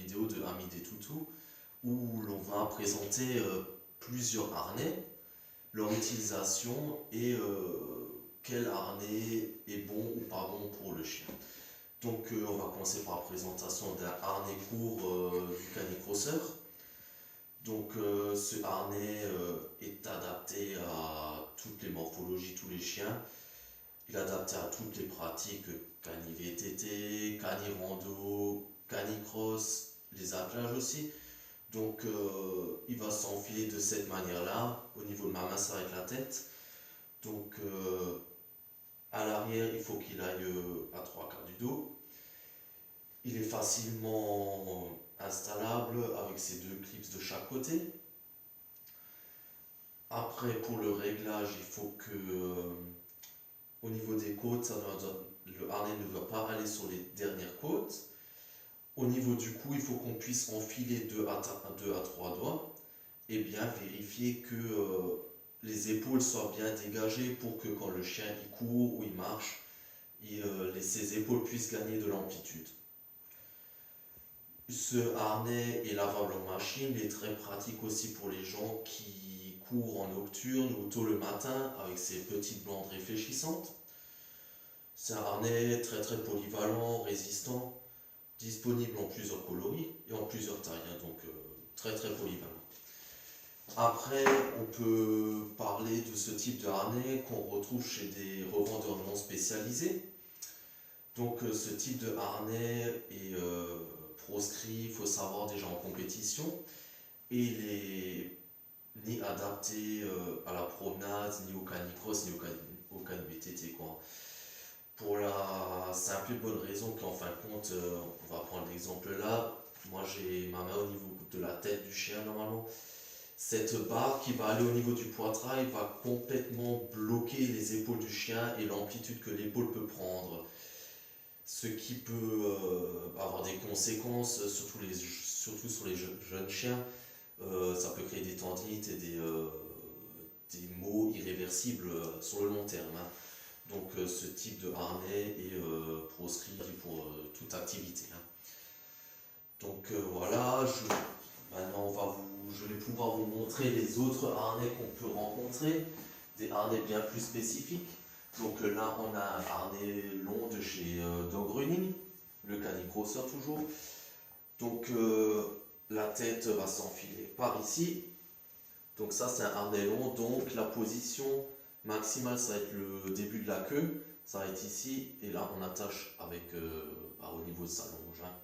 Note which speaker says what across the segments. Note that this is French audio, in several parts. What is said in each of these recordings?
Speaker 1: vidéo de Amidé Toutou où l'on va présenter plusieurs harnais, leur utilisation et quel harnais est bon ou pas bon pour le chien. Donc on va commencer par la présentation d'un harnais court du canicrosseur. Donc ce harnais est adapté à toutes les morphologies, tous les chiens. Il est adapté à toutes les pratiques, cani VTT, cani rando, canicross, les attelages aussi. Donc il va s'enfiler de cette manière-là. Au niveau de ma main, ça va être la tête. Donc à l'arrière, il faut qu'il aille à 3/4 du dos. Il est facilement installable avec ses 2 clips de chaque côté. Après, pour le réglage, il faut que au niveau des côtes, le harnais ne va pas aller sur les dernières côtes. Au niveau du cou, il faut qu'on puisse enfiler 2 à 3 doigts et bien vérifier que les épaules soient bien dégagées pour que quand le chien il court ou il marche, ses épaules puissent gagner de l'amplitude. Ce harnais est lavable en machine, il est très pratique aussi pour les gens qui courent en nocturne ou tôt le matin avec ses petites bandes réfléchissantes. C'est un harnais très polyvalent, résistant, disponible en plusieurs coloris et en plusieurs tailles, donc très polyvalent. Après, on peut parler de ce type de harnais qu'on retrouve chez des revendeurs non spécialisés. Donc ce type de harnais est proscrit, il faut savoir, déjà en compétition, et il est ni adapté à la promenade, ni au canicross, ni au cani-VTT, quoi. Pour la simple et bonne raison qu'en fin de compte, on va prendre l'exemple là, moi j'ai ma main au niveau de la tête du chien normalement. Cette barre qui va aller au niveau du poitrail va complètement bloquer les épaules du chien et l'amplitude que l'épaule peut prendre. Ce qui peut avoir des conséquences, surtout sur les jeunes chiens. Ça peut créer des tendinites et des maux irréversibles sur le long terme. Hein. Donc ce type de harnais est proscrit pour toute activité. Hein. Donc voilà, maintenant je vais pouvoir vous montrer les autres harnais qu'on peut rencontrer, des harnais bien plus spécifiques. Donc là on a un harnais long de chez Dog Running, le canicrosseur toujours. Donc la tête va s'enfiler par ici. Donc ça c'est un harnais long, donc la position maximale ça va être le début de la queue, ça va être ici, et là on attache avec au niveau de sa longe. Hein.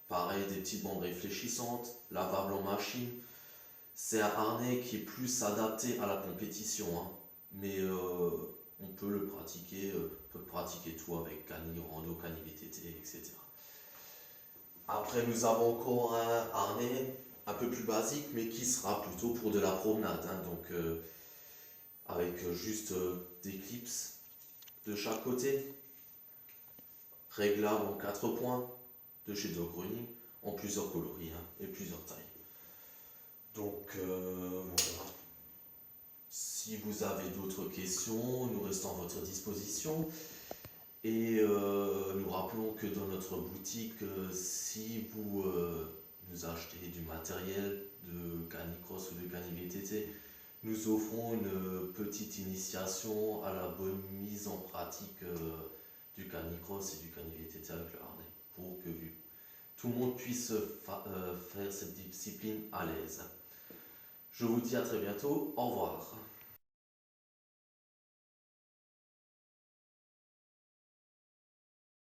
Speaker 1: Pareil, des petites bandes réfléchissantes, lavable en machine. C'est un harnais qui est plus adapté à la compétition, hein. Mais on peut le pratiquer, tout avec cani rando, cani VTT, etc. Après nous avons encore un harnais un peu plus basique, mais qui sera plutôt pour de la promenade, hein. Donc avec juste des clips de chaque côté, réglable en 4 points de chez Dog Running, en plusieurs coloris, hein, et plusieurs tailles. Donc voilà. Si vous avez d'autres questions, nous restons à votre disposition. Et nous rappelons que dans notre boutique, si vous nous achetez du matériel de canicross ou de cani VTT, nous offrons une petite initiation à la bonne mise en pratique du canicross et du cani VTT avec le harnais, pour que tout le monde puisse faire cette discipline à l'aise. Je vous dis à très bientôt, au revoir.